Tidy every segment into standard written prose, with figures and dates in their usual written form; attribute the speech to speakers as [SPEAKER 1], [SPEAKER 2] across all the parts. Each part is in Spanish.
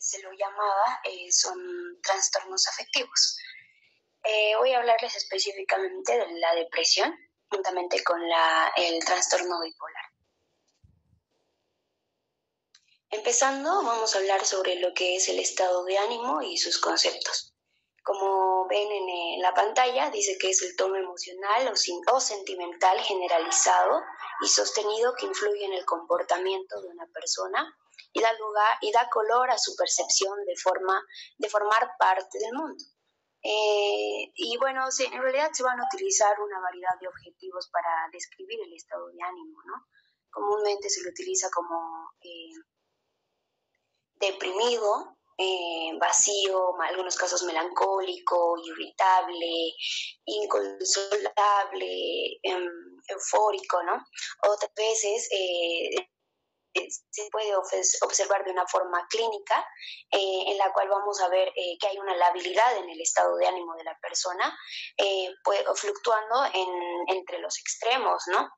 [SPEAKER 1] se lo llamaba, son trastornos afectivos. Voy a hablarles específicamente de la depresión, juntamente con el trastorno bipolar. Empezando, vamos a hablar sobre lo que es el estado de ánimo y sus conceptos. Como ven en la pantalla, dice que es el tono emocional o sentimental generalizado y sostenido que influye en el comportamiento de una persona y da lugar y da color a su percepción de formar parte del mundo. Y bueno, en realidad se van a utilizar una variedad de objetivos para describir el estado de ánimo, ¿no? Comúnmente se lo utiliza como deprimido, vacío, en algunos casos melancólico, irritable, inconsolable, eufórico, ¿no? Otras veces se puede observar de una forma clínica en la cual vamos a ver que hay una labilidad en el estado de ánimo de la persona, fluctuando entre los extremos, ¿no?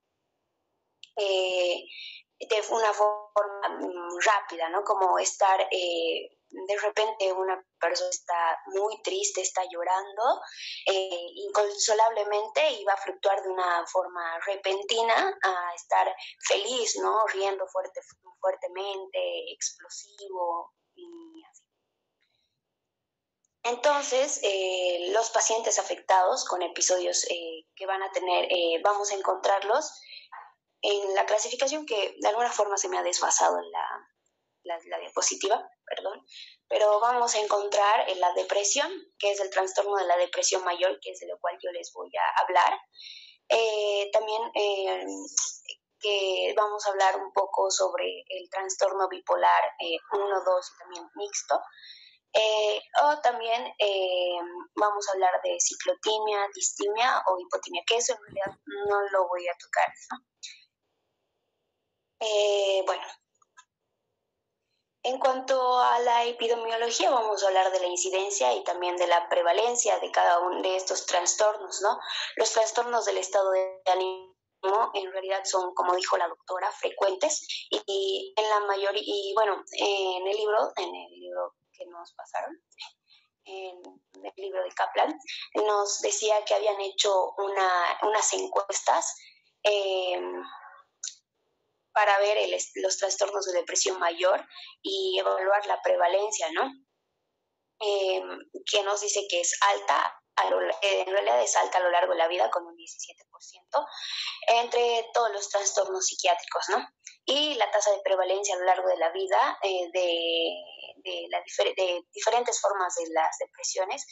[SPEAKER 1] De una forma rápida, ¿no? Como estar, de repente una persona está muy triste, está llorando inconsolablemente y va a fluctuar de una forma repentina a estar feliz, ¿no? Riendo fuertemente, explosivo y así. Entonces, los pacientes afectados con episodios que van a tener, vamos a encontrarlos en la clasificación que de alguna forma se me ha desfasado en la diapositiva, perdón, pero vamos a encontrar en la depresión, que es el trastorno de la depresión mayor, que es de lo cual yo les voy a hablar. También que vamos a hablar un poco sobre el trastorno bipolar 1, 2 y también mixto. O también vamos a hablar de ciclotimia, distimia o hipotimia, que eso en realidad no lo voy a tocar, ¿no? Bueno, en cuanto a la epidemiología, vamos a hablar de la incidencia y también de la prevalencia de cada uno de estos trastornos, ¿no? Los trastornos del estado de ánimo en realidad son, como dijo la doctora, frecuentes y en la mayoría, y bueno, en el libro que nos pasaron, en el libro de Kaplan, nos decía que habían hecho unas encuestas para ver los trastornos de depresión mayor y evaluar la prevalencia, ¿no? Que nos dice que es alta, en realidad es alta a lo largo de la vida, con un 17%, entre todos los trastornos psiquiátricos, ¿no? Y la tasa de prevalencia a lo largo de la vida de diferentes formas de las depresiones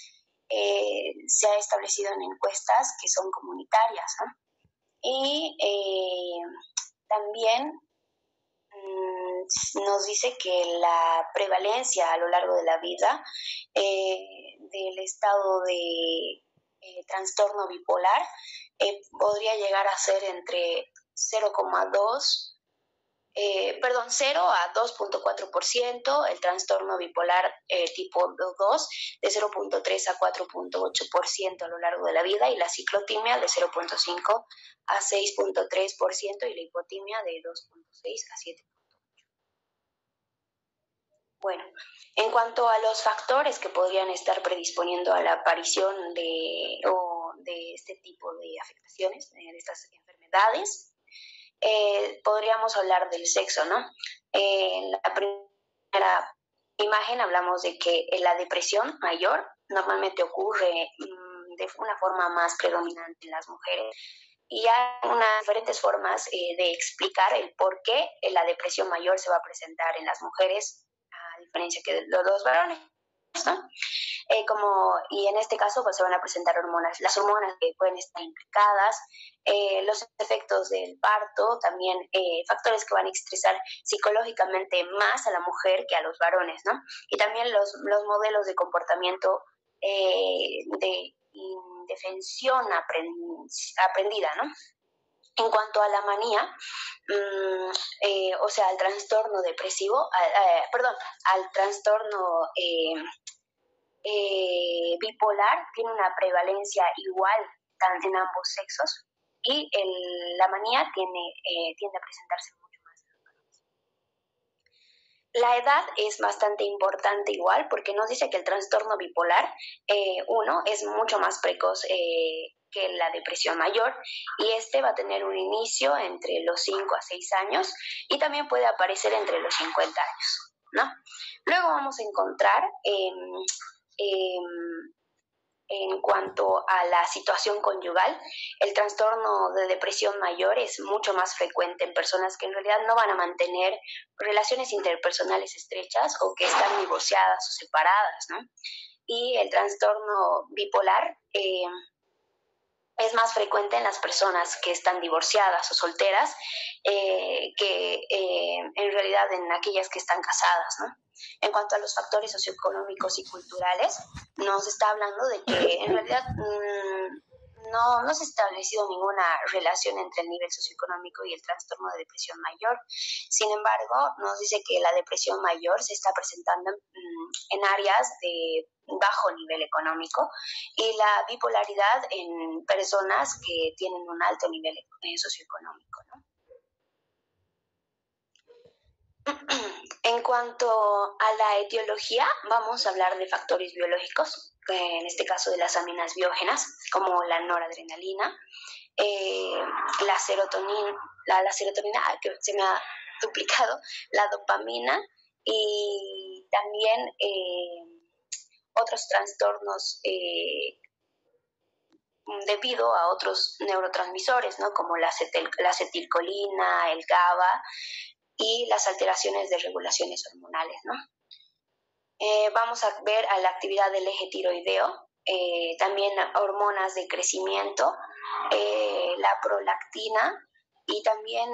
[SPEAKER 1] se ha establecido en encuestas que son comunitarias, ¿no? Y también nos dice que la prevalencia a lo largo de la vida del estado de trastorno bipolar podría llegar a ser entre 0 a 2.4%, el trastorno bipolar tipo 2 de 0.3 a 4.8% a lo largo de la vida y la ciclotimia de 0.5 a 6.3% y la hipotimia de 2.6 a 7%. Bueno, en cuanto a los factores que podrían estar predisponiendo a la aparición de este tipo de afectaciones, de estas enfermedades, podríamos hablar del sexo, ¿no? En la primera imagen hablamos de que la depresión mayor normalmente ocurre de una forma más predominante en las mujeres. Y hay diferentes formas de explicar el por qué la depresión mayor se va a presentar en las mujeres a diferencia que de los varones, ¿no? Y en este caso pues se van a presentar las hormonas que pueden estar implicadas, los efectos del parto, también factores que van a estresar psicológicamente más a la mujer que a los varones, ¿no? Y también los modelos de comportamiento de indefensión aprendida, ¿no? En cuanto a la manía, o sea, al trastorno depresivo, al trastorno bipolar tiene una prevalencia igual en ambos sexos y la manía tiende a presentarse mucho más. La edad es bastante importante igual porque nos dice que el trastorno bipolar, uno, es mucho más precoz que la depresión mayor y este va a tener un inicio entre los 5 a 6 años y también puede aparecer entre los 50 años, ¿no? Luego vamos a encontrar en cuanto a la situación conyugal, el trastorno de depresión mayor es mucho más frecuente en personas que en realidad no van a mantener relaciones interpersonales estrechas o que están divorciadas o separadas, ¿no? Y el trastorno bipolar es más frecuente en las personas que están divorciadas o solteras que en realidad en aquellas que están casadas, ¿no? En cuanto a los factores socioeconómicos y culturales, nos está hablando de que en realidad no se ha establecido ninguna relación entre el nivel socioeconómico y el trastorno de depresión mayor. Sin embargo, nos dice que la depresión mayor se está presentando en áreas de bajo nivel económico y la bipolaridad en personas que tienen un alto nivel socioeconómico, ¿no? En cuanto a la etiología, vamos a hablar de factores biológicos, en este caso de las aminas biógenas, como la noradrenalina, la serotonina, que se me ha duplicado, la dopamina y también otros trastornos debido a otros neurotransmisores, ¿no? Como la acetilcolina, el GABA y las alteraciones de regulaciones hormonales, ¿no? Vamos a ver a la actividad del eje tiroideo, también hormonas de crecimiento, la prolactina y también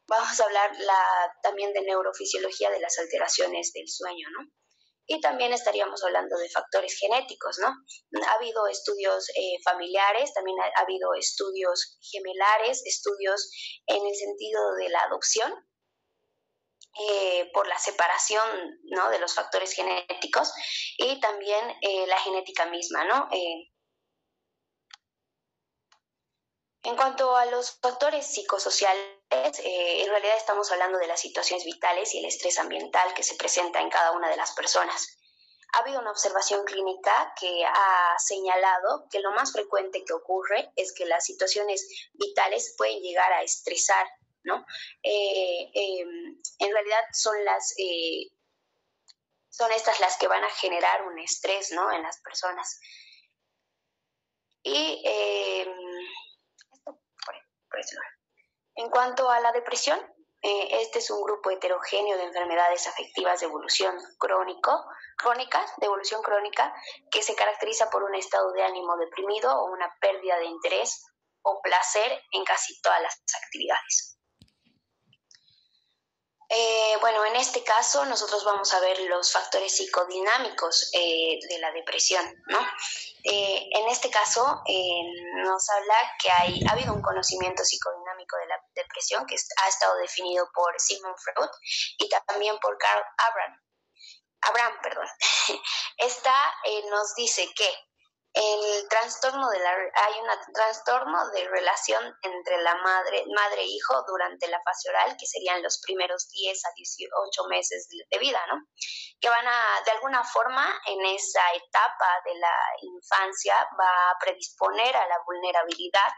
[SPEAKER 1] vamos a hablar también de neurofisiología de las alteraciones del sueño, ¿no? Y también estaríamos hablando de factores genéticos, ¿no? Ha habido estudios familiares, también ha habido estudios gemelares, estudios en el sentido de la adopción, por la separación, ¿no?, de los factores genéticos y también la genética misma, ¿no? En cuanto a los factores psicosociales, en realidad estamos hablando de las situaciones vitales y el estrés ambiental que se presenta en cada una de las personas. Ha habido una observación clínica que ha señalado que lo más frecuente que ocurre es que las situaciones vitales pueden llegar a estresar, ¿no? En realidad son estas las que van a generar un estrés, ¿no?, en las personas. Y en cuanto a la depresión, este es un grupo heterogéneo de enfermedades afectivas de evolución crónicas, de evolución crónica, que se caracteriza por un estado de ánimo deprimido o una pérdida de interés o placer en casi todas las actividades. Bueno, en este caso nosotros vamos a ver los factores psicodinámicos de la depresión, ¿no? En este caso nos habla que ha habido un conocimiento psicodinámico de la depresión que ha estado definido por Sigmund Freud y también por Carl Abraham. Esta nos dice que el trastorno hay un trastorno de relación entre la madre e hijo durante la fase oral, que serían los primeros 10 a 18 meses de vida, ¿no? Que van de alguna forma, en esa etapa de la infancia, va a predisponer a la vulnerabilidad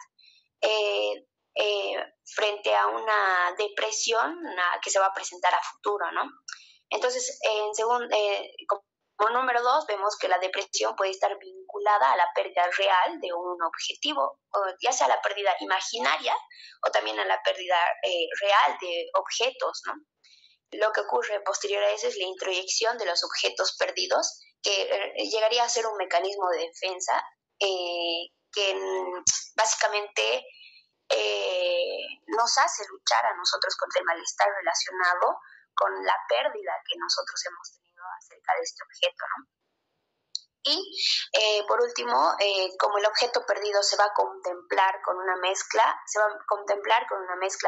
[SPEAKER 1] frente a una depresión que se va a presentar a futuro, ¿no? Entonces, como número 2, vemos que la depresión puede estar vinculada a la pérdida real de un objetivo, ya sea la pérdida imaginaria o también a la pérdida real de objetos, ¿no? Lo que ocurre posterior a eso es la introyección de los objetos perdidos, que llegaría a ser un mecanismo de defensa que básicamente nos hace luchar a nosotros contra el malestar relacionado con la pérdida que nosotros hemos tenido acerca de este objeto, ¿no? Y por último, como el objeto perdido se va a contemplar con una mezcla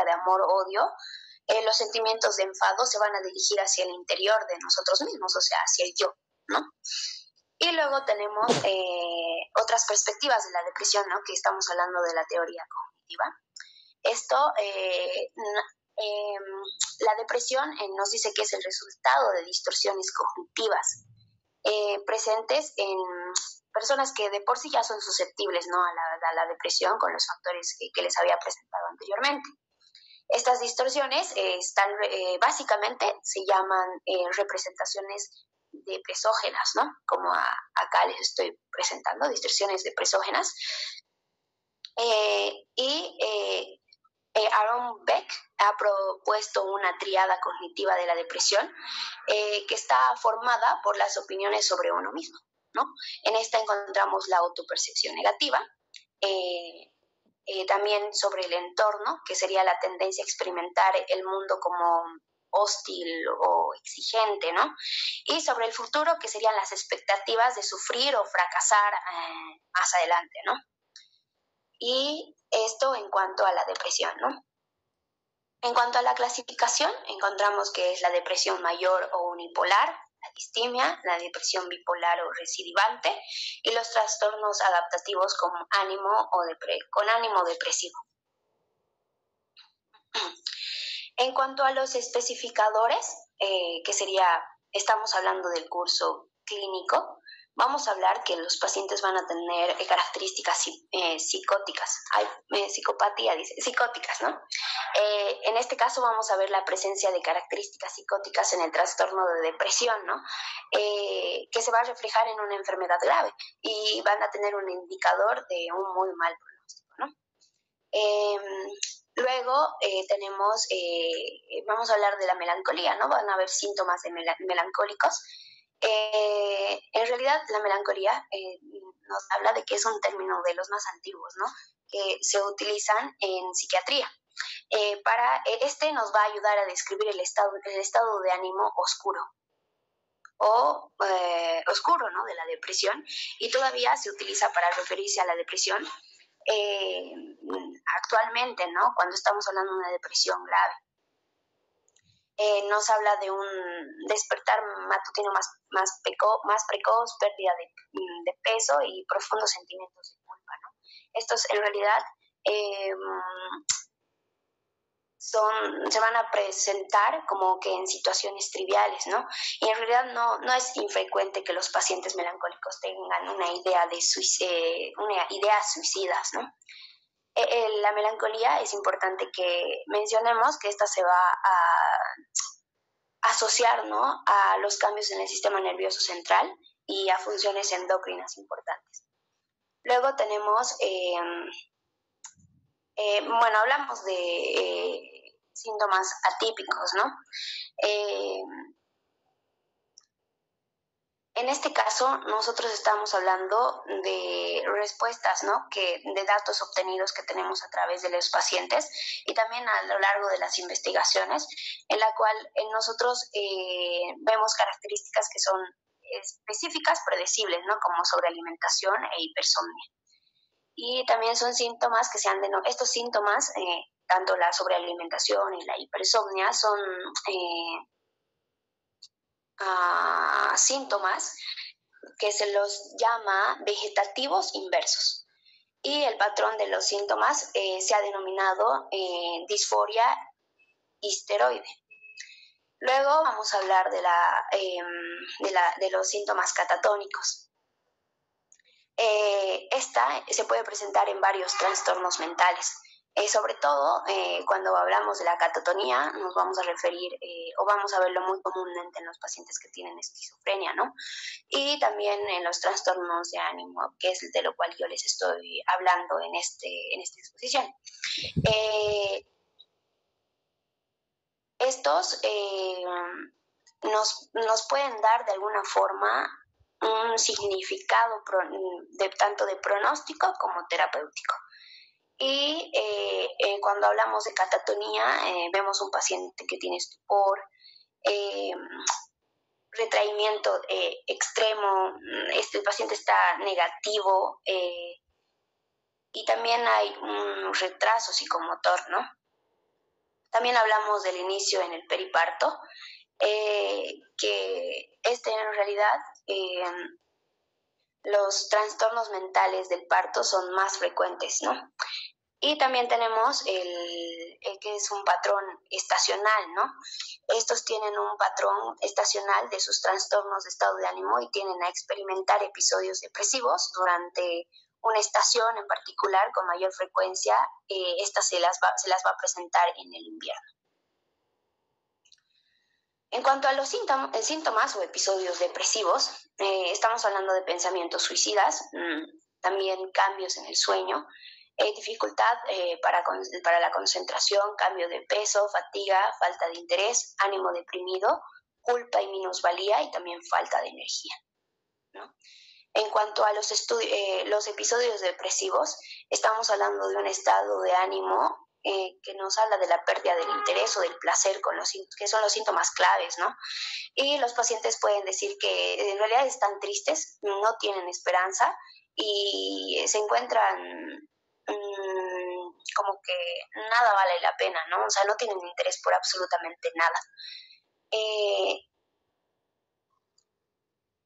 [SPEAKER 1] de amor-odio, los sentimientos de enfado se van a dirigir hacia el interior de nosotros mismos, o sea, hacia el yo, ¿no? Y luego tenemos otras perspectivas de la depresión, ¿no?, que estamos hablando de la teoría cognitiva. Esto Eh, la depresión nos dice que es el resultado de distorsiones cognitivas presentes en personas que de por sí ya son susceptibles, ¿no?, a la depresión con los factores que les había presentado anteriormente. Estas distorsiones básicamente se llaman representaciones depresógenas, ¿no? Como acá les estoy presentando, distorsiones depresógenas. Aaron Beck ha propuesto una tríada cognitiva de la depresión que está formada por las opiniones sobre uno mismo, ¿no? En esta encontramos la autopercepción negativa, también sobre el entorno, que sería la tendencia a experimentar el mundo como hostil o exigente, ¿no? Y sobre el futuro, que serían las expectativas de sufrir o fracasar más adelante, ¿no? Y esto en cuanto a la depresión, ¿no? En cuanto a la clasificación, encontramos que es la depresión mayor o unipolar, la distimia, la depresión bipolar o recidivante y los trastornos adaptativos con ánimo depresivo. En cuanto a los especificadores, que estamos hablando del curso clínico, vamos a hablar que los pacientes van a tener características psicóticas, psicóticas, ¿no? En este caso vamos a ver la presencia de características psicóticas en el trastorno de depresión, ¿no? Que se va a reflejar en una enfermedad grave y van a tener un indicador de un muy mal pronóstico, ¿no? Luego vamos a hablar de la melancolía, ¿no? Van a haber síntomas melancólicos. En realidad, la melancolía nos habla de que es un término de los más antiguos, ¿no?, que se utilizan en psiquiatría. Este nos va a ayudar a describir el estado de ánimo oscuro oscuro, ¿no?, de la depresión, y todavía se utiliza para referirse a la depresión actualmente, ¿no?, cuando estamos hablando de una depresión grave. Nos habla de un despertar matutino más precoz, pérdida de peso y profundos sentimientos de culpa, ¿no? Estos en realidad se van a presentar como que en situaciones triviales, ¿no? Y en realidad no es infrecuente que los pacientes melancólicos tengan una idea ideas suicidas, ¿no? La melancolía es importante que mencionemos que esta se va a asociar, ¿no?, a los cambios en el sistema nervioso central y a funciones endocrinas importantes. Luego tenemos, hablamos de síntomas atípicos, ¿no? En este caso, nosotros estamos hablando de respuestas, ¿no?, de datos obtenidos que tenemos a través de los pacientes y también a lo largo de las investigaciones, en la cual nosotros vemos características que son específicas, predecibles, ¿no?, como sobrealimentación e hipersomnia. Y también son síntomas que estos síntomas, tanto la sobrealimentación y la hipersomnia, son síntomas que se los llama vegetativos inversos. Y el patrón de los síntomas se ha denominado disforia histeroide. Luego vamos a hablar de los síntomas catatónicos. Esta se puede presentar en varios trastornos mentales. Sobre todo cuando hablamos de la catatonía nos vamos a referir o vamos a verlo muy comúnmente en los pacientes que tienen esquizofrenia, ¿no? Y también en los trastornos de ánimo, que es de lo cual yo les estoy hablando en esta exposición. Estos nos pueden dar de alguna forma un significado tanto de pronóstico como terapéutico. Y cuando hablamos de catatonía, vemos un paciente que tiene estupor, retraimiento extremo, el paciente está negativo y también hay un retraso psicomotor, ¿no? También hablamos del inicio en el periparto, que en realidad los trastornos mentales del parto son más frecuentes, ¿no? Y también tenemos el que es un patrón estacional, ¿no? Estos tienen un patrón estacional de sus trastornos de estado de ánimo y tienden a experimentar episodios depresivos durante una estación en particular con mayor frecuencia. Esta se las va a presentar en el invierno. En cuanto a los síntomas o episodios depresivos, estamos hablando de pensamientos suicidas, también cambios en el sueño, dificultad para la concentración, cambio de peso, fatiga, falta de interés, ánimo deprimido, culpa y minusvalía y también falta de energía, ¿no? En cuanto a los episodios depresivos, estamos hablando de un estado de ánimo que nos habla de la pérdida del interés o del placer, que son los síntomas claves, ¿no? Y los pacientes pueden decir que en realidad están tristes, no tienen esperanza y se encuentran como que nada vale la pena, ¿no? O sea, no tienen interés por absolutamente nada.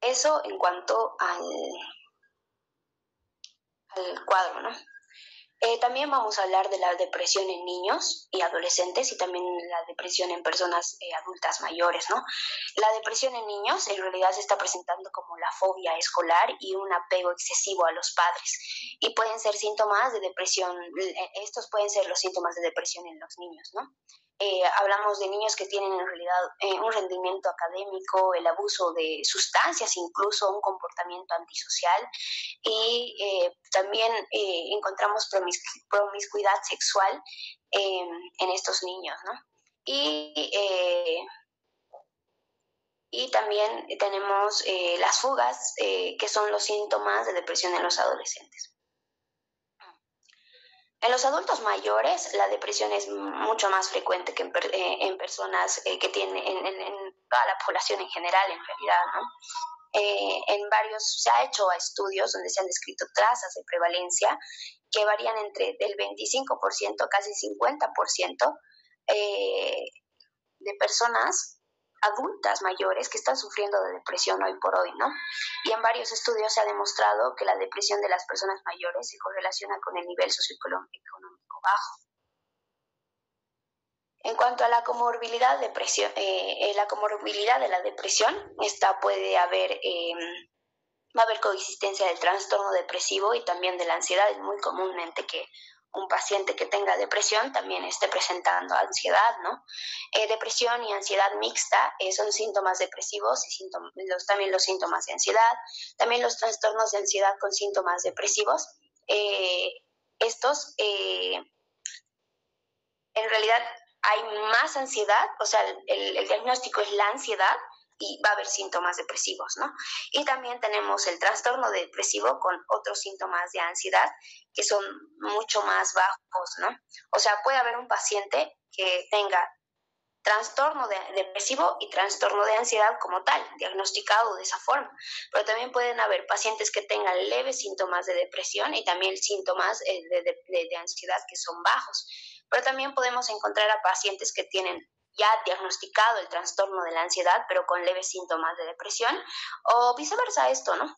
[SPEAKER 1] Eso en cuanto al cuadro, ¿no? También vamos a hablar de la depresión en niños y adolescentes y también la depresión en personas adultas mayores, ¿no? La depresión en niños en realidad se está presentando como la fobia escolar y un apego excesivo a los padres y pueden ser síntomas de depresión, estos pueden ser los síntomas de depresión en los niños, ¿no? Hablamos de niños que tienen en realidad un rendimiento académico, el abuso de sustancias, incluso un comportamiento antisocial y también encontramos promiscuidad sexual en estos niños, ¿no? Y también tenemos las fugas, que son los síntomas de depresión en los adolescentes. En los adultos mayores, la depresión es mucho más frecuente que en personas que tienen, en toda la población en general, en realidad, ¿no? Se ha hecho estudios donde se han descrito tasas de prevalencia que varían entre del 25% a casi 50% de personas adultas mayores que están sufriendo de depresión hoy por hoy, ¿no? Y en varios estudios se ha demostrado que la depresión de las personas mayores se correlaciona con el nivel socioeconómico bajo. En cuanto a la comorbilidad de la depresión, esta puede haber, va a haber coexistencia del trastorno depresivo y también de la ansiedad. Es muy comúnmente que un paciente que tenga depresión también esté presentando ansiedad, ¿no? Depresión y ansiedad mixta son síntomas depresivos y también los síntomas de ansiedad, también los trastornos de ansiedad con síntomas depresivos. Estos en realidad hay más ansiedad, o sea, el diagnóstico es la ansiedad y va a haber síntomas depresivos, ¿no? Y también tenemos el trastorno depresivo con otros síntomas de ansiedad que son mucho más bajos, ¿no? O sea, puede haber un paciente que tenga trastorno depresivo y trastorno de ansiedad como tal, diagnosticado de esa forma. Pero también pueden haber pacientes que tengan leves síntomas de depresión y también síntomas de ansiedad que son bajos. Pero también podemos encontrar a pacientes que tienen ya diagnosticado el trastorno de la ansiedad, pero con leves síntomas de depresión, o viceversa esto, ¿no?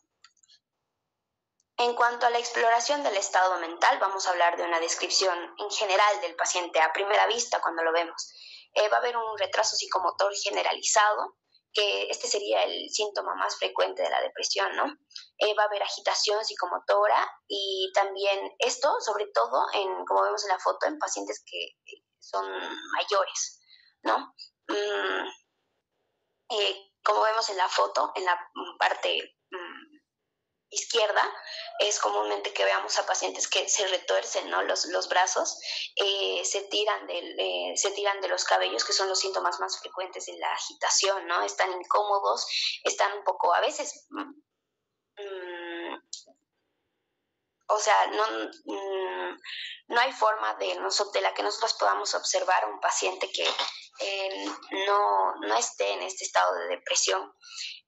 [SPEAKER 1] En cuanto a la exploración del estado mental, vamos a hablar de una descripción en general del paciente a primera vista cuando lo vemos. Va a haber un retraso psicomotor generalizado, que este sería el síntoma más frecuente de la depresión, ¿no? Va a haber agitación psicomotora y también esto, sobre todo, como vemos en la foto, en pacientes que son mayores, ¿no? Como vemos en la foto, en la parte izquierda, es comúnmente que veamos a pacientes que se retuercen, ¿no? los brazos, se tiran de los cabellos, que son los síntomas más frecuentes de la agitación, ¿no? Están incómodos, están un poco, a veces, o sea, no hay forma de la que nosotros podamos observar a un paciente que no esté en este estado de depresión.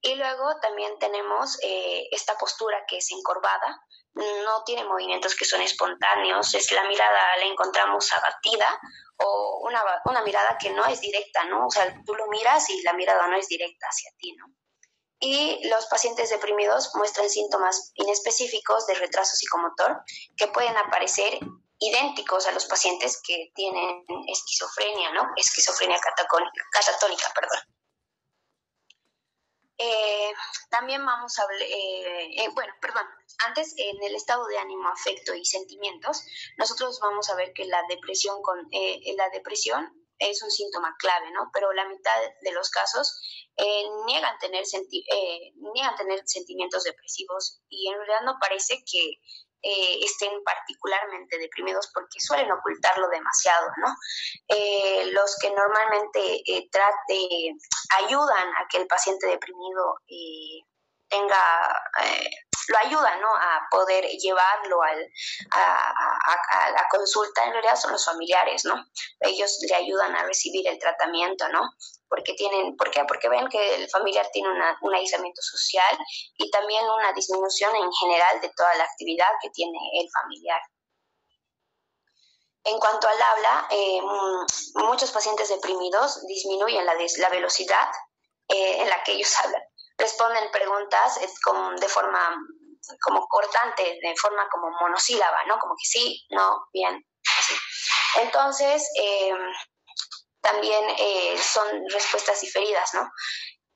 [SPEAKER 1] Y luego también tenemos esta postura que es encorvada, no tiene movimientos que son espontáneos, la mirada la encontramos abatida o una mirada que no es directa, ¿no? O sea, tú lo miras y la mirada no es directa hacia ti, ¿no? Y los pacientes deprimidos muestran síntomas inespecíficos de retraso psicomotor que pueden aparecer idénticos a los pacientes que tienen esquizofrenia, ¿no? Esquizofrenia catatónica, perdón. También vamos a hablar, antes en el estado de ánimo, afecto y sentimientos, nosotros vamos a ver que la depresión es un síntoma clave, ¿no? Pero la mitad de los casos niegan tener sentimientos depresivos y en realidad no parece que estén particularmente deprimidos porque suelen ocultarlo demasiado, ¿no? Los que normalmente ayudan a que el paciente deprimido lo ayuda, ¿no? A poder llevarlo a la consulta, en realidad son los familiares, ¿no? Ellos le ayudan a recibir el tratamiento, ¿no? ¿Por qué? Porque ven que el familiar tiene un aislamiento social y también una disminución en general de toda la actividad que tiene el familiar. En cuanto al habla, muchos pacientes deprimidos disminuyen la velocidad en la que ellos hablan. Responden preguntas de forma como cortante, de forma como monosílaba, ¿no? Como que sí, no, bien, así. Entonces, también son respuestas diferidas, ¿no?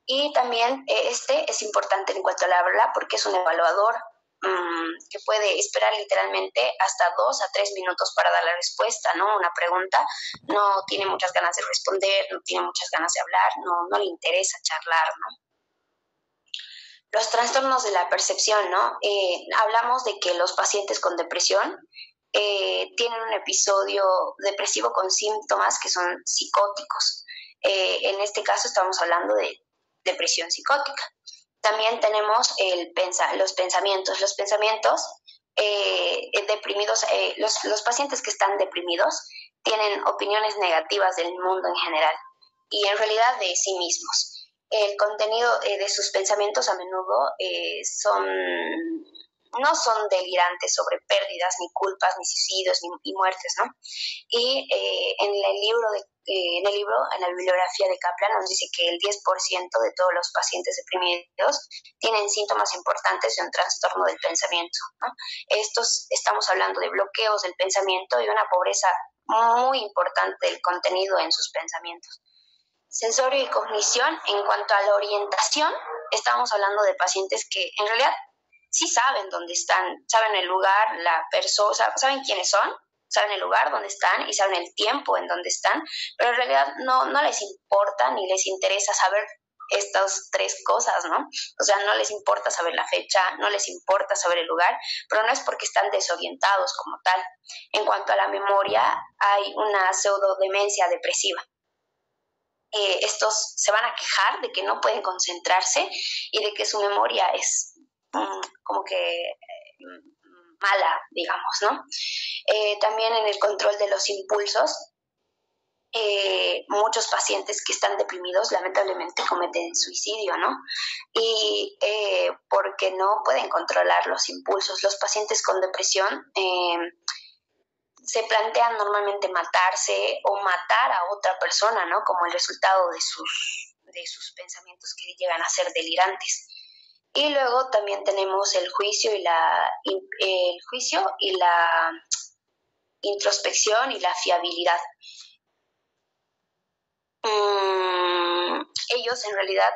[SPEAKER 1] Y también es importante en cuanto al habla porque es un evaluador que puede esperar literalmente hasta 2 a 3 minutos para dar la respuesta, ¿no? Una pregunta, no tiene muchas ganas de responder, no tiene muchas ganas de hablar, no le interesa charlar, ¿no? Los trastornos de la percepción, ¿no? Hablamos de que los pacientes con depresión tienen un episodio depresivo con síntomas que son psicóticos. En este caso estamos hablando de depresión psicótica. También tenemos los pensamientos. Los pensamientos deprimidos, los pacientes que están deprimidos tienen opiniones negativas del mundo en general y en realidad de sí mismos. El contenido de sus pensamientos a menudo no son delirantes sobre pérdidas, ni culpas, ni suicidios, ni muertes, ¿no? Y en la bibliografía de Kaplan nos dice que el 10% de todos los pacientes deprimidos tienen síntomas importantes de un trastorno del pensamiento, ¿no? Estamos hablando de bloqueos del pensamiento y una pobreza muy importante del contenido en sus pensamientos. Sensorio y cognición, en cuanto a la orientación, estamos hablando de pacientes que en realidad sí saben dónde están, saben el lugar, la persona, saben quiénes son, saben el lugar donde están y saben el tiempo en donde están, pero en realidad no les importa ni les interesa saber estas 3 cosas, ¿no? O sea, no les importa saber la fecha, no les importa saber el lugar, pero no es porque están desorientados como tal. En cuanto a la memoria, hay una pseudodemencia depresiva. Estos se van a quejar de que no pueden concentrarse y de que su memoria es como que mala, digamos, ¿no? También en el control de los impulsos, muchos pacientes que están deprimidos lamentablemente cometen suicidio, ¿no? Y porque no pueden controlar los impulsos. Los pacientes con depresión se plantean normalmente matarse o matar a otra persona, ¿no? Como el resultado de sus pensamientos que llegan a ser delirantes. Y luego también tenemos el juicio y la introspección y la fiabilidad. Ellos en realidad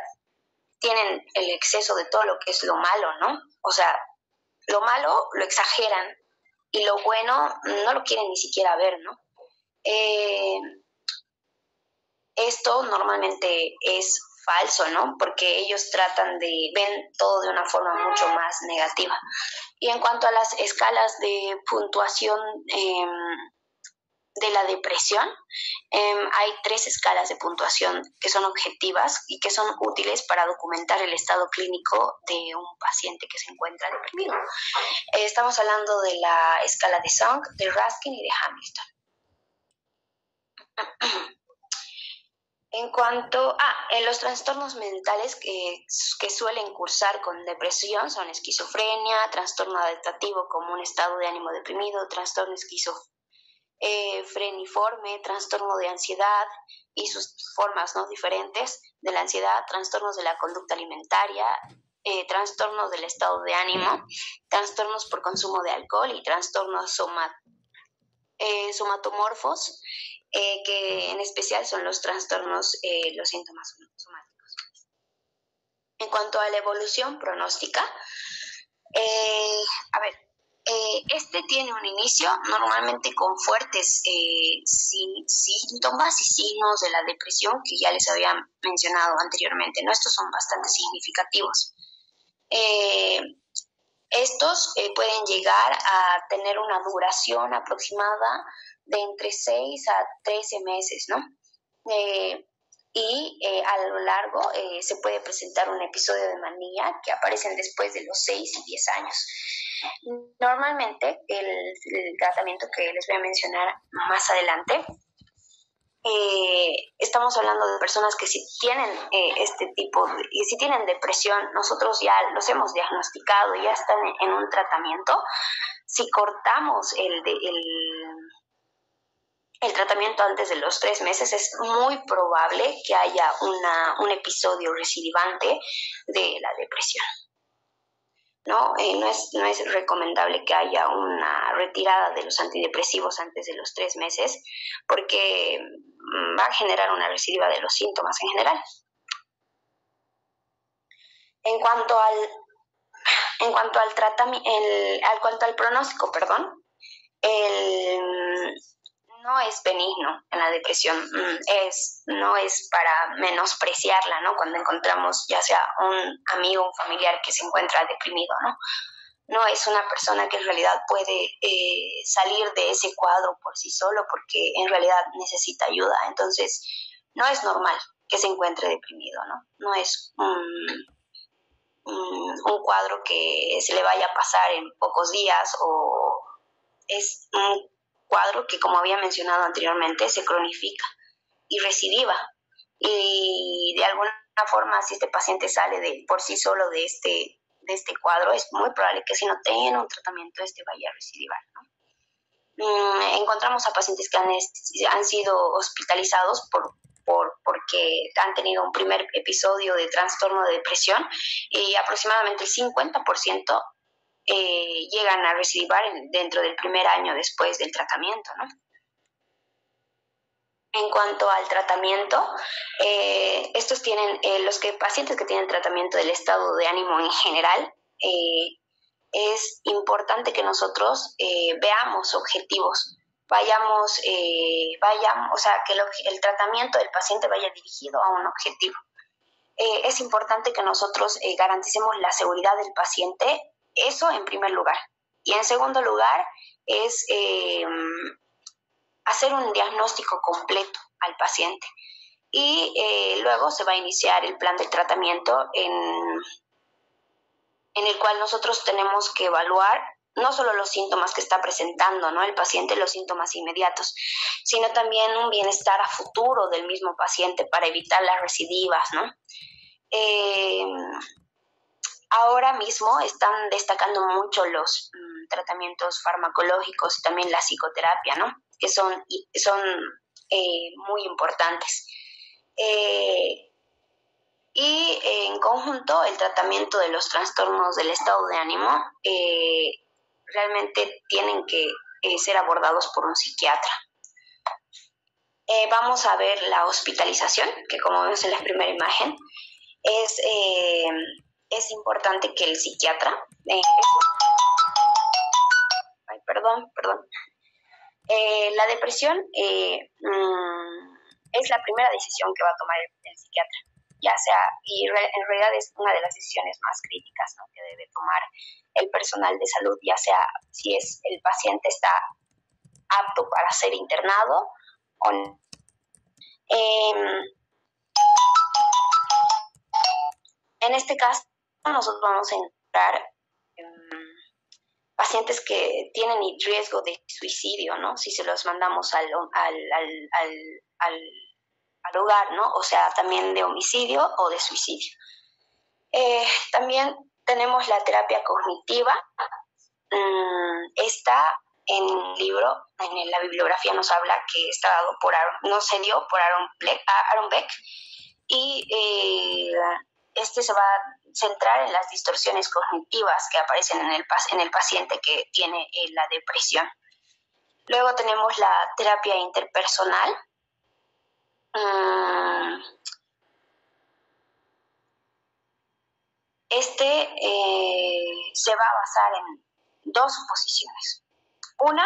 [SPEAKER 1] tienen el exceso de todo lo que es lo malo, ¿no? O sea, lo malo lo exageran y lo bueno no lo quieren ni siquiera ver, ¿no? Esto normalmente es falso, ¿no? Porque ellos ven todo de una forma mucho más negativa. Y en cuanto a las escalas de puntuación de la depresión, hay 3 escalas de puntuación que son objetivas y que son útiles para documentar el estado clínico de un paciente que se encuentra deprimido. Estamos hablando de la escala de Song, de Raskin y de Hamilton. En los trastornos mentales que suelen cursar con depresión son esquizofrenia, trastorno adaptativo como un estado de ánimo deprimido, trastorno esquizofreniforme, trastorno de ansiedad y sus formas, ¿no?, diferentes de la ansiedad, trastornos de la conducta alimentaria, trastornos del estado de ánimo, trastornos por consumo de alcohol y trastornos somatomorfos, que en especial son los trastornos, los síntomas somáticos. En cuanto a la evolución pronóstica, a ver, este tiene un inicio normalmente con fuertes síntomas y signos de la depresión que ya les había mencionado anteriormente, ¿no? Estos son bastante significativos. Estos pueden llegar a tener una duración aproximada de entre 6 a 13 meses, ¿no? A lo largo se puede presentar un episodio de manía que aparecen después de los 6 y 10 años. Normalmente el tratamiento que les voy a mencionar más adelante, estamos hablando de personas que si tienen si tienen depresión, nosotros ya los hemos diagnosticado, ya están en un tratamiento. Si cortamos el tratamiento antes de los 3 meses, es muy probable que haya un episodio recidivante de la depresión. No es recomendable que haya una retirada de los antidepresivos antes de los 3 meses, porque va a generar una recidiva de los síntomas en general. En cuanto al pronóstico, no es benigno en la depresión, no es para menospreciarla, ¿no? Cuando encontramos ya sea un amigo, un familiar que se encuentra deprimido, ¿no? No es una persona que en realidad puede salir de ese cuadro por sí solo, porque en realidad necesita ayuda. Entonces, no es normal que se encuentre deprimido, ¿no? No es un cuadro que se le vaya a pasar en pocos días, o es un cuadro que, como había mencionado anteriormente, se cronifica y recidiva. Y de alguna forma, si este paciente sale por sí solo de este cuadro, es muy probable que si no tengan un tratamiento, vaya a recidivar, ¿no? Encontramos a pacientes que han sido hospitalizados porque han tenido un primer episodio de trastorno de depresión, y aproximadamente el 50% llegan a recidivar dentro del primer año después del tratamiento, ¿no? En cuanto al tratamiento, estos tienen, pacientes que tienen tratamiento del estado de ánimo en general, es importante que nosotros veamos objetivos, o sea, que el tratamiento del paciente vaya dirigido a un objetivo. Es importante que nosotros garanticemos la seguridad del paciente, eso en primer lugar. Y en segundo lugar es hacer un diagnóstico completo al paciente. Y luego se va a iniciar el plan de tratamiento en el cual nosotros tenemos que evaluar no solo los síntomas que está presentando, ¿no?, el paciente, los síntomas inmediatos, sino también un bienestar a futuro del mismo paciente para evitar las recidivas, ¿no? Ahora mismo están destacando mucho los tratamientos farmacológicos y también la psicoterapia, ¿no?, que son muy importantes. Y en conjunto, el tratamiento de los trastornos del estado de ánimo realmente tienen que ser abordados por un psiquiatra. Vamos a ver la hospitalización, que como vemos en la primera imagen, es importante que el psiquiatra... la depresión es la primera decisión que va a tomar el psiquiatra, ya sea, y en realidad es una de las decisiones más críticas, ¿no?, que debe tomar el personal de salud, ya sea si el paciente está apto para ser internado o no. En este caso, nosotros vamos a encontrar pacientes que tienen riesgo de suicidio, ¿no?, si se los mandamos al hogar, ¿no?, o sea, también de homicidio o de suicidio. También tenemos la terapia cognitiva. Está en el libro, en la bibliografía nos habla que está dado se dio por Aaron Beck, y este se va a centrar en las distorsiones cognitivas que aparecen en el paciente que tiene la depresión. Luego tenemos la terapia interpersonal. Se va a basar en dos suposiciones. Una,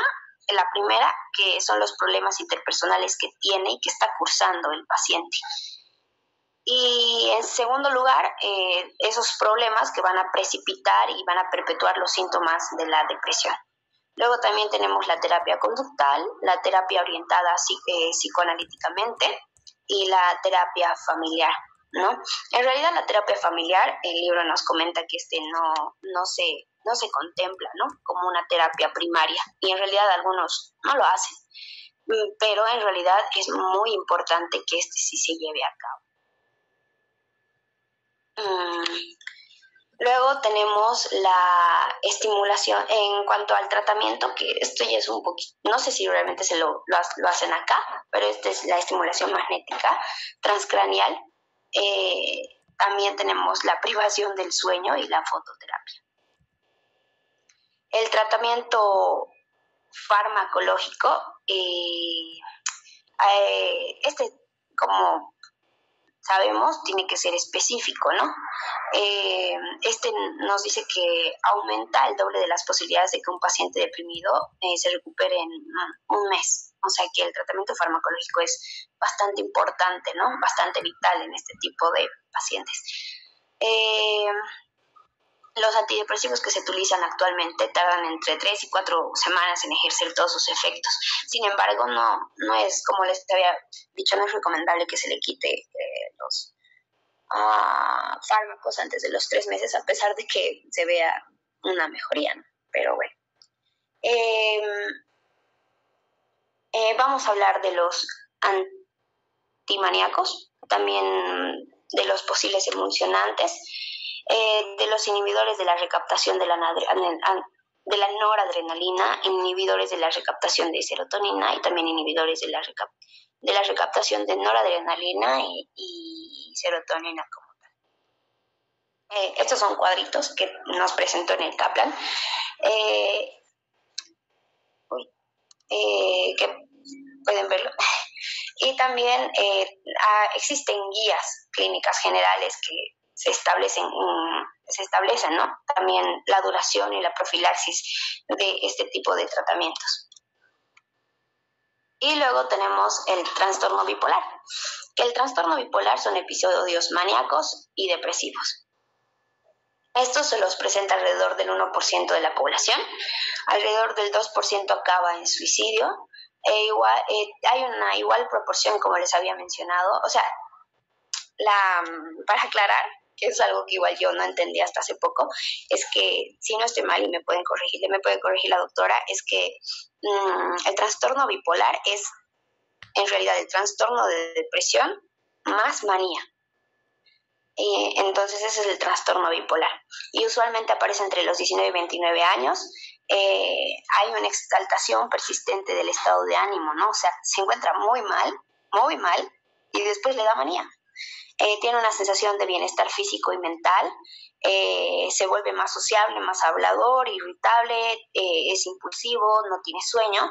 [SPEAKER 1] la primera, que son los problemas interpersonales que tiene y que está cursando el paciente. Y en segundo lugar, esos problemas que van a precipitar y van a perpetuar los síntomas de la depresión. Luego también tenemos la terapia conductal, la terapia orientada psicoanalíticamente y la terapia familiar, ¿no? En realidad la terapia familiar, el libro nos comenta que no se contempla, ¿no?, como una terapia primaria, y en realidad algunos no lo hacen, pero en realidad es muy importante que sí se lleve a cabo. Luego tenemos la estimulación en cuanto al tratamiento, que esto ya es un poquito, no sé si realmente lo hacen acá, pero esta es la estimulación magnética transcraneal. También tenemos la privación del sueño y la fototerapia. El tratamiento farmacológico, como sabemos, tiene que ser específico, ¿no? Nos dice que aumenta el doble de las posibilidades de que un paciente deprimido se recupere en un mes. O sea que el tratamiento farmacológico es bastante importante, ¿no? Bastante vital en este tipo de pacientes. Los antidepresivos que se utilizan actualmente tardan entre 3 y 4 semanas en ejercer todos sus efectos. Sin embargo, no es, como les había dicho, no es recomendable que se le quite los fármacos antes de los 3 meses, a pesar de que se vea una mejoría, ¿no? Pero bueno. Vamos a hablar de los antimaníacos, también de los posibles emulsionantes, de los inhibidores de la recaptación de la noradrenalina, inhibidores de la recaptación de serotonina y también inhibidores de la recaptación de noradrenalina y serotonina como tal. Estos son cuadritos que nos presentó en el Kaplan, que pueden verlo. Y también existen guías clínicas generales que se establecen, ¿no?, también la duración y la profilaxis de este tipo de tratamientos. Y luego tenemos el trastorno bipolar, que el trastorno bipolar son episodios maníacos y depresivos. Estos se los presenta alrededor del 1% de la población, alrededor del 2% acaba en suicidio, hay una igual proporción, como les había mencionado. O sea, para aclarar, que es algo que igual yo no entendí hasta hace poco, es que, si no estoy mal y me puede corregir la doctora, es que el trastorno bipolar es en realidad el trastorno de depresión más manía. Entonces ese es el trastorno bipolar, y usualmente aparece entre los 19 y 29 años. Hay una exaltación persistente del estado de ánimo, ¿no? O sea, se encuentra muy mal, y después le da manía. Tiene una sensación de bienestar físico y mental, se vuelve más sociable, más hablador, irritable, es impulsivo, no tiene sueño,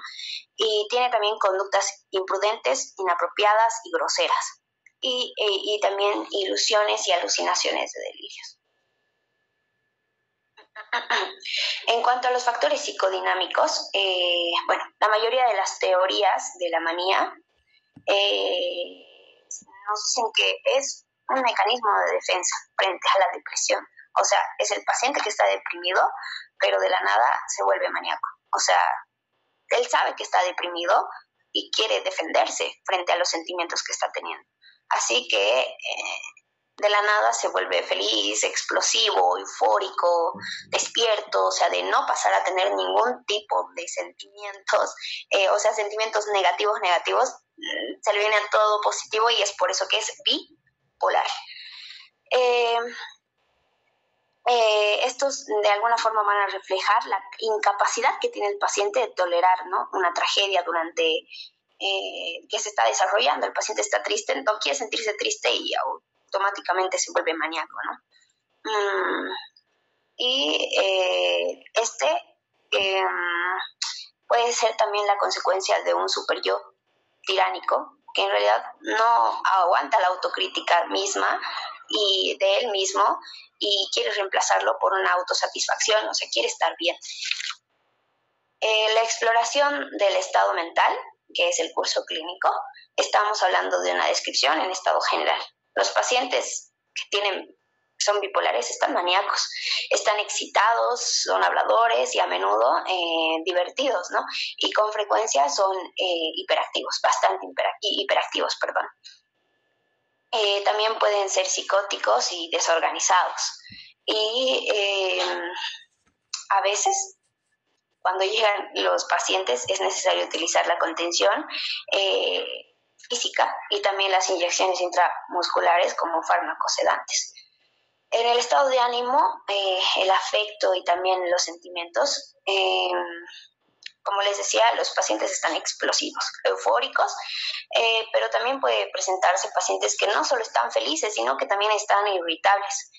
[SPEAKER 1] y tiene también conductas imprudentes, inapropiadas y groseras, y también ilusiones y alucinaciones de delirios. En cuanto a los factores psicodinámicos, la mayoría de las teorías de la manía nos dicen que es un mecanismo de defensa frente a la depresión. O sea, es el paciente que está deprimido, pero de la nada se vuelve maníaco. O sea, él sabe que está deprimido y quiere defenderse frente a los sentimientos que está teniendo. Así que de la nada se vuelve feliz, explosivo, eufórico, despierto, o sea, de no pasar a tener ningún tipo de sentimientos, sentimientos negativos, se le viene a todo positivo, y es por eso que es bipolar. Estos de alguna forma van a reflejar la incapacidad que tiene el paciente de tolerar, ¿no?, una tragedia durante que se está desarrollando. El paciente está triste, no quiere sentirse triste y automáticamente se vuelve maníaco, ¿no? puede ser también la consecuencia de un super yo tiránico que en realidad no aguanta la autocrítica misma y de él mismo y quiere reemplazarlo por una autosatisfacción, o sea, quiere estar bien. La exploración del estado mental, que es el curso clínico, estamos hablando de una descripción en estado general. Los pacientes que son bipolares están maníacos, están excitados, son habladores y a menudo divertidos, ¿no? Y con frecuencia son hiperactivos, bastante hiperactivos, perdón. También pueden ser psicóticos y desorganizados. Y a veces, cuando llegan los pacientes, es necesario utilizar la contención física y también las inyecciones intramusculares como fármacos sedantes. En el estado de ánimo, el afecto y también los sentimientos, como les decía, los pacientes están explosivos, eufóricos, pero también puede presentarse pacientes que no solo están felices, sino que también están irritables.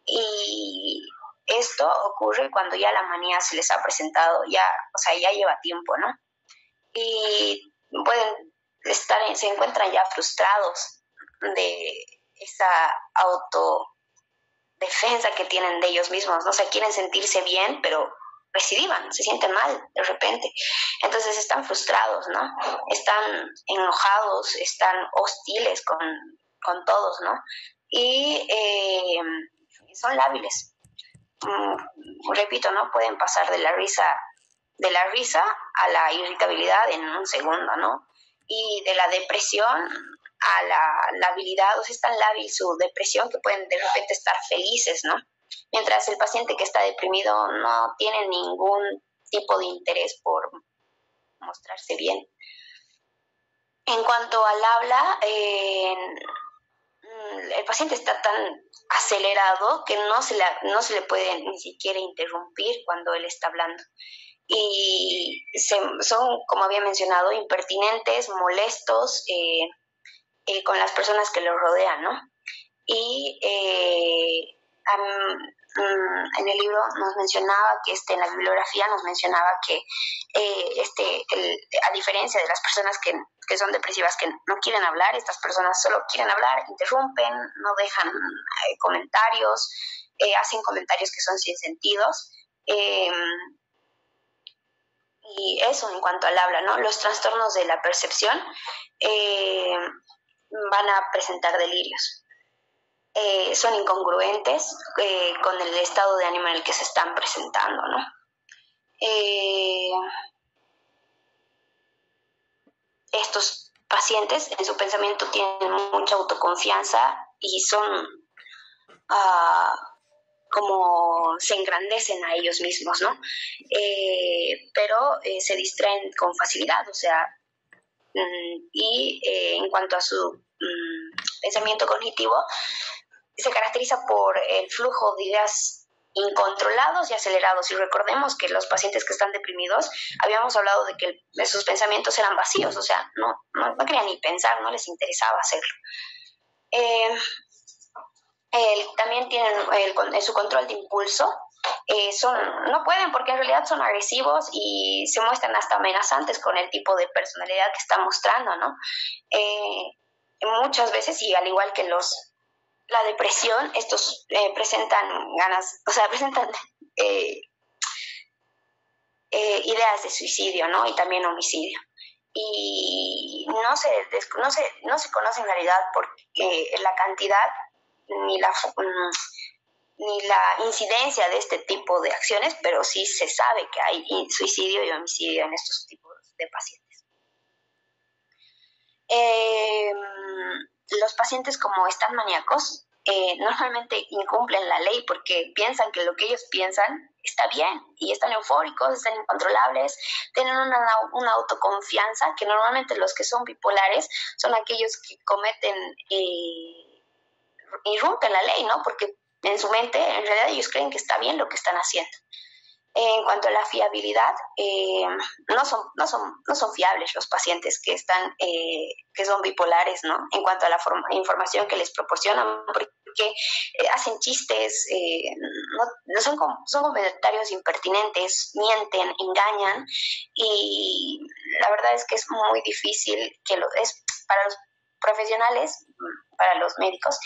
[SPEAKER 1] Y esto ocurre cuando ya la manía se les ha presentado, ya lleva tiempo, ¿no? Y se encuentran ya frustrados de esa autodefensa que tienen de ellos mismos, ¿no? O sea, quieren sentirse bien, pero recidivan, se sienten mal de repente. Entonces están frustrados, ¿no? Están enojados, están hostiles con todos, ¿no? Y son lábiles. Repito, ¿no? Pueden pasar de la risa a la irritabilidad en un segundo, ¿no? Y de la depresión a la habilidad, o sea, es tan lábil su depresión que pueden de repente estar felices, ¿no? Mientras el paciente que está deprimido no tiene ningún tipo de interés por mostrarse bien. En cuanto al habla, el paciente está tan acelerado que no se le puede ni siquiera interrumpir cuando él está hablando. Y son, como había mencionado, impertinentes, molestos con las personas que lo rodean, ¿no? Y en el libro nos mencionaba que en la bibliografía nos mencionaba que a diferencia de las personas que son depresivas, que no quieren hablar, estas personas solo quieren hablar, interrumpen, no dejan comentarios, hacen comentarios que son sin sentidos. Y eso en cuanto al habla, ¿no? Los trastornos de la percepción van a presentar delirios. Son incongruentes con el estado de ánimo en el que se están presentando, ¿no? Estos pacientes en su pensamiento tienen mucha autoconfianza y son como se engrandecen a ellos mismos, ¿no? Pero se distraen con facilidad, o sea, y en cuanto a su pensamiento cognitivo, se caracteriza por el flujo de ideas incontrolados y acelerados. Y recordemos que los pacientes que están deprimidos, habíamos hablado de que sus pensamientos eran vacíos, o sea, no querían ni pensar, no les interesaba hacerlo. También tienen su control de impulso. No pueden porque en realidad son agresivos y se muestran hasta amenazantes con el tipo de personalidad que están mostrando, ¿no? Muchas veces, y al igual que la depresión, estos presentan ideas de suicidio, ¿no? Y también homicidio. Y no se conoce en realidad la cantidad ni la incidencia de este tipo de acciones, pero sí se sabe que hay suicidio y homicidio en estos tipos de pacientes. Los pacientes, como están maníacos, normalmente incumplen la ley porque piensan que lo que ellos piensan está bien y están eufóricos, están incontrolables, tienen una autoconfianza que normalmente los que son bipolares son aquellos que irrumpen la ley, ¿no? Porque en su mente, en realidad, ellos creen que está bien lo que están haciendo. En cuanto a la fiabilidad, no son fiables los pacientes que son bipolares, ¿no? En cuanto a la información que les proporcionan, porque hacen chistes, son comentarios impertinentes, mienten, engañan, y la verdad es que es muy difícil es para los profesionales, para los médicos,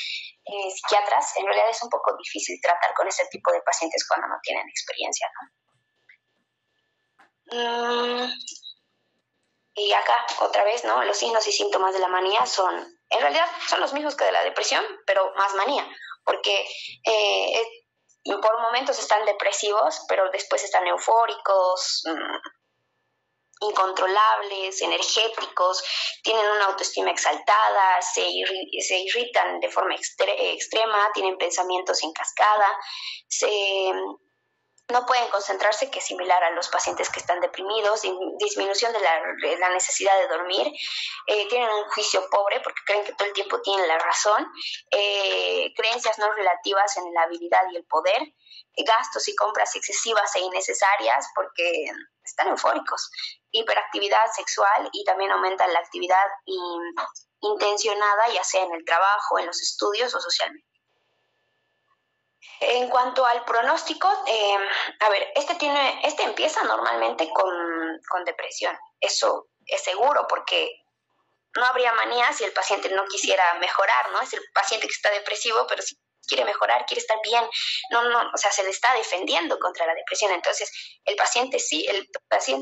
[SPEAKER 1] psiquiatras, en realidad es un poco difícil tratar con ese tipo de pacientes cuando no tienen experiencia, ¿no? Y acá, otra vez, ¿no? Los signos y síntomas de la manía en realidad, son los mismos que de la depresión, pero más manía, porque por momentos están depresivos, pero después están eufóricos, incontrolables, energéticos, tienen una autoestima exaltada, se irritan de forma extrema, tienen pensamientos en cascada, no pueden concentrarse, que es similar a los pacientes que están deprimidos, disminución de la necesidad de dormir, tienen un juicio pobre porque creen que todo el tiempo tienen la razón, creencias no relativas en la habilidad y el poder, gastos y compras excesivas e innecesarias porque están eufóricos, hiperactividad sexual, y también aumenta la actividad intencionada, ya sea en el trabajo, en los estudios o socialmente. En cuanto al pronóstico, a ver, este empieza normalmente con depresión. Eso es seguro, porque no habría manía si el paciente no quisiera mejorar, ¿no? Es el paciente que está depresivo, pero si quiere mejorar, quiere estar bien, o sea, se le está defendiendo contra la depresión. Entonces, el paciente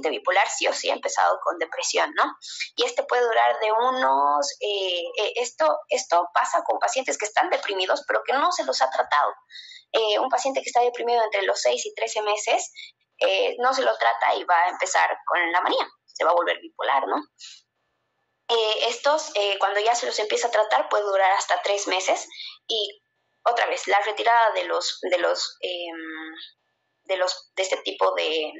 [SPEAKER 1] bipolar sí o sí ha empezado con depresión, ¿no? Y puede durar de esto pasa con pacientes que están deprimidos, pero que no se los ha tratado. Un paciente que está deprimido entre los 6 y 13 meses, no se lo trata y va a empezar con la manía, se va a volver bipolar, ¿no? Cuando ya se los empieza a tratar, puede durar hasta 3 meses, y otra vez, la retirada de este tipo del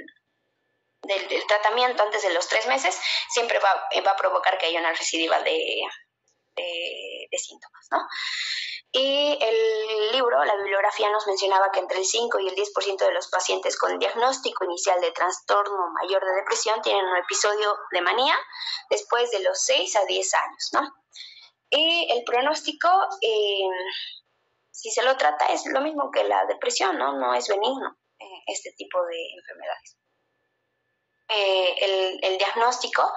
[SPEAKER 1] tratamiento antes de los 3 meses siempre va a provocar que haya una recidiva de síntomas, ¿no? Y el libro, la bibliografía, nos mencionaba que entre el 5 y el 10% de los pacientes con diagnóstico inicial de trastorno mayor de depresión tienen un episodio de manía después de los 6 a 10 años, ¿no? Y el pronóstico, si se lo trata, es lo mismo que la depresión, ¿no? No es benigno este tipo de enfermedades. El diagnóstico,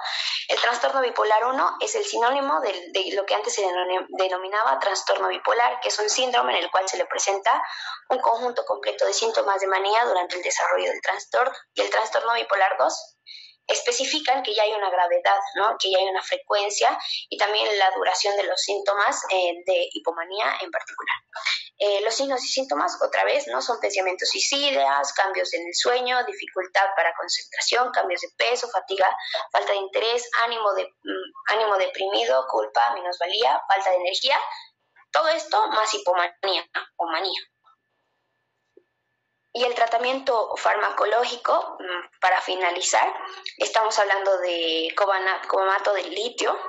[SPEAKER 1] el trastorno bipolar 1 es el sinónimo de lo que antes se denominaba trastorno bipolar, que es un síndrome en el cual se le presenta un conjunto completo de síntomas de manía durante el desarrollo del trastorno. Y el trastorno bipolar 2 especifican que ya hay una gravedad, ¿no? Que ya hay una frecuencia, y también la duración de los síntomas de hipomanía en particular. Los signos y síntomas, otra vez, ¿no? Son pensamientos suicidas, cambios en el sueño, dificultad para concentración, cambios de peso, fatiga, falta de interés, ánimo deprimido, culpa, minusvalía, falta de energía. Todo esto más hipomanía o manía. Y el tratamiento farmacológico, para finalizar, estamos hablando de cobamato de litio,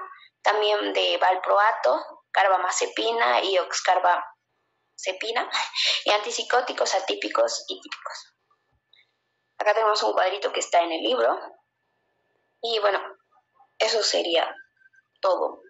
[SPEAKER 1] también de valproato, carbamazepina y oxcarbazepina, y antipsicóticos atípicos y típicos. Acá tenemos un cuadrito que está en el libro. Y bueno, eso sería todo.